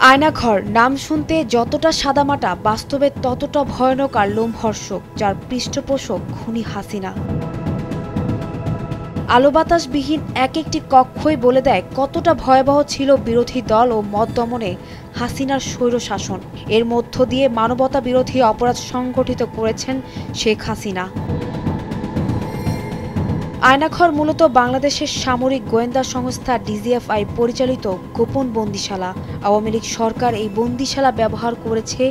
আয়নাঘর নাম শুনতে যতটা সাদামাটা, বাস্তবে ততটা ভয়ানক আর লোমহর্ষক, যার পৃষ্ঠপোষক খুনি হাসিনা। আলো বাতাসবিহীন এক একটি কক্ষই বলে দেয় কতটা ভয়াবহ ছিল বিরোধী দল ও মত দমনে হাসিনার স্বৈরশাসন। এর মধ্য দিয়ে মানবতা বিরোধী অপরাধ সংগঠিত করেছেন শেখ হাসিনা। আয়নাঘর মূলত বাংলাদেশের সামরিক গোয়েন্দা সংস্থা ডিজিএফআই পরিচালিত গোপন বন্দিশালা। আওয়ামী লীগ সরকার এই বন্দিশালা ব্যবহার করেছে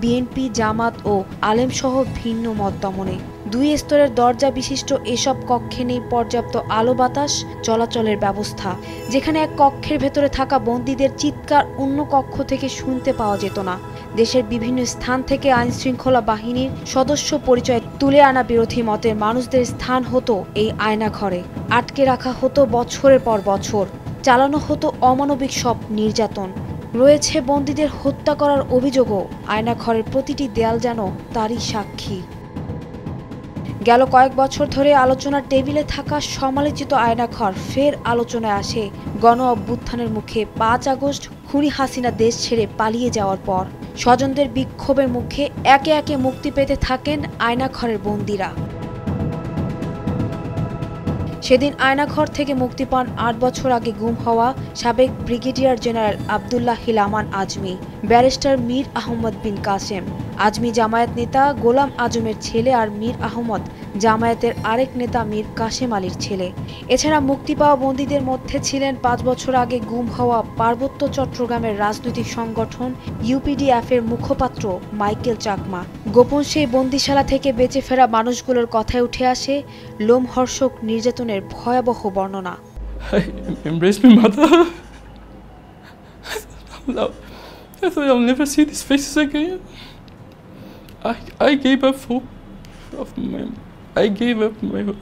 বিএনপি, জামাত ও আলেমসহ ভিন্ন মত দমনে। দুই স্তরের দরজা বিশিষ্ট এসব কক্ষে নেই পর্যাপ্ত আলো বাতাস চলাচলের ব্যবস্থা। যেখানে এক কক্ষের ভেতরে থাকা বন্দীদের চিৎকার অন্য কক্ষ থেকে শুনতে পাওয়া যেত না। দেশের বিভিন্ন স্থান থেকে আইনশৃঙ্খলা বাহিনীর সদস্য পরিচয় তুলে আনা বিরোধী মতের মানুষদের স্থান হতো এই আয়নাঘরে। আটকে রাখা হতো বছরের পর বছর, চালানো হতো অমানবিক সব নির্যাতন। রয়েছে বন্দীদের হত্যা করার অভিযোগও। আয়নাঘরের প্রতিটি দেয়াল যেন তারই সাক্ষী। গেল কয়েক বছর ধরে আলোচনার টেবিলে থাকা সমালোচিত আয়নাঘর ফের আলোচনায় আসে গণ অভ্যুত্থানের মুখে ৫ আগস্ট খুনি হাসিনা দেশ ছেড়ে পালিয়ে যাওয়ার পর। স্বজনদের বিক্ষোভের মুখে একে একে মুক্তি পেতে থাকেন আয়নাঘরের বন্দীরা। সেদিন আয়নাঘর থেকে মুক্তি পান ৮ বছর আগে গুম হওয়া সাবেক ব্রিগেডিয়ার জেনারেল আবদুল্লাহ হিল আমান আজমি, ব্যারিস্টার মীর আহমদ বিন কাসেম। আজমি জামায়াত নেতা গোলাম আজমের ছেলে আর মীর আহমদ জামায়াতের আরেক নেতা মীর কাসেম আলীর ছেলে। এছাড়া মুক্তি পাওয়া বন্দীদের মধ্যে ছিলেন ৫ বছর আগে গুম হওয়া পার্বত্য চট্টগ্রামের রাজনৈতিক সংগঠন ইউপিডিএফ-এর মুখপাত্র মাইকেল চাকমা। গোপন সেই বন্দিশালা থেকে বেঁচে ফেরা মানুষগুলোর কথায় উঠে আসে লোমহর্ষক নির্যাতনের ভয়াবহ বর্ণনা। I thought I'll never see these faces again. I gave up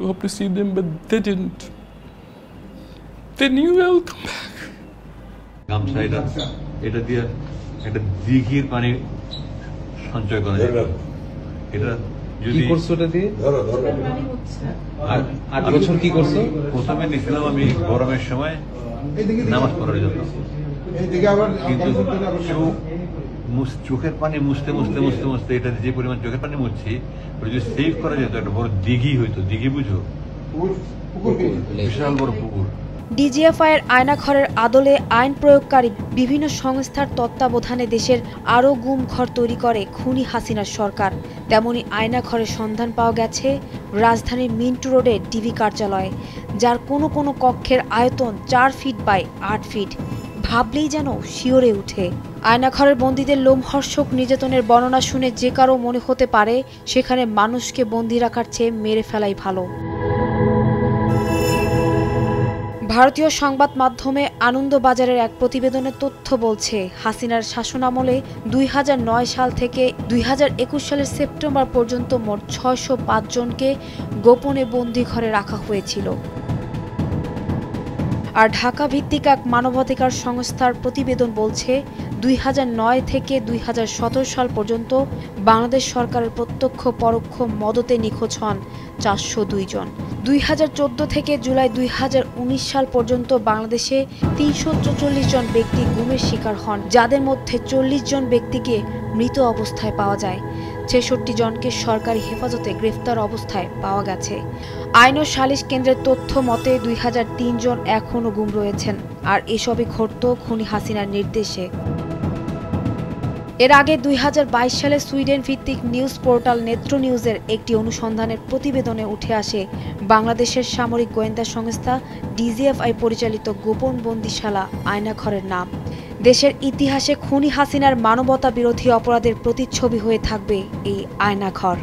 hope to see them, but they didn't. They knew I would come back. গামছা এটা দিয়ে একটা দিঘির পানি সঞ্চয় করা যায়। এটা যদি করছো এটা দিয়ে ৮ বছর কি করছো? প্রথমে নিয়েছিলাম আমি গরমের সময় নামাজ পড়ার জন্য, কিন্তু চোখের পানি মুছতে মুছতে মুছতে মুছতে এটা যে পরিমাণ চোখের পানি মুছছি, ওটা যদি সেভ করা যেত একটা বড় দিঘি হইতো। দিঘি বুঝো? বিশাল বড় পুকুর। ডিজিএফআই-এর আয়নাঘরের আদলে আইন প্রয়োগকারী বিভিন্ন সংস্থার তত্ত্বাবধানে দেশের আরও গুম ঘর তৈরি করে খুনি হাসিনার সরকার। তেমনি আয়নাঘরের সন্ধান পাওয়া গেছে রাজধানীর মিন্টু রোডে ডিবি কার্যালয়ে, যার কোনো কোনো কক্ষের আয়তন ৪ ফিট বাই ৮ ফিট। ভাবলেই যেন শিওরে উঠে। আয়নাঘরের বন্দীদের লোমহর্ষক নির্যাতনের বর্ণনা শুনে যে কারো মনে হতে পারে সেখানে মানুষকে বন্দী রাখার চেয়ে মেরে ফেলাই ভালো। ভারতীয় সংবাদ মাধ্যমে আনন্দবাজারের এক প্রতিবেদনের তথ্য বলছে, হাসিনার শাসনামলে ২০০৯ সাল থেকে ২০২১ সালের সেপ্টেম্বর পর্যন্ত মোট ৬০৫ জনকে গোপনে বন্দিঘরে রাখা হয়েছিল। আর ঢাকা ভিত্তিক এক মানবাধিকার সংস্থার প্রতিবেদন বলছে ২০০৯ থেকে ২০১৭ সাল পর্যন্ত বাংলাদেশ সরকারের প্রত্যক্ষ পরোক্ষ মদতে নিখোঁজ হন ৪০২ জন। ২০১৪ থেকে জুলাই ২০১৯ সাল পর্যন্ত বাংলাদেশে ৩৪৪ জন ব্যক্তি গুমের শিকার হন, যাদের মধ্যে ৪০ জন ব্যক্তিকে মৃত অবস্থায় পাওয়া যায়। ৬৬ জনকে সরকারি হেফাজতে গ্রেফতার অবস্থায় পাওয়া গেছে। আইন ও সালিশ কেন্দ্রের তথ্য মতে ২০০৩ জন এখনও গুম রয়েছেন। আর এসবই ঘটত খুনি হাসিনার নির্দেশে। এর আগে ২০২২ সালে সুইডেন ভিত্তিক নিউজ পোর্টাল নেত্র নিউজের একটি অনুসন্ধানের প্রতিবেদনে উঠে আসে বাংলাদেশের সামরিক গোয়েন্দা সংস্থা ডিজিএফআই পরিচালিত গোপন বন্দিশালা আয়নাঘরের নাম। দেশের ইতিহাসে খুনি হাসিনার মানবতা বিরোধী অপরাধের প্রতিচ্ছবি হয়ে থাকবে এই আয়নাঘর।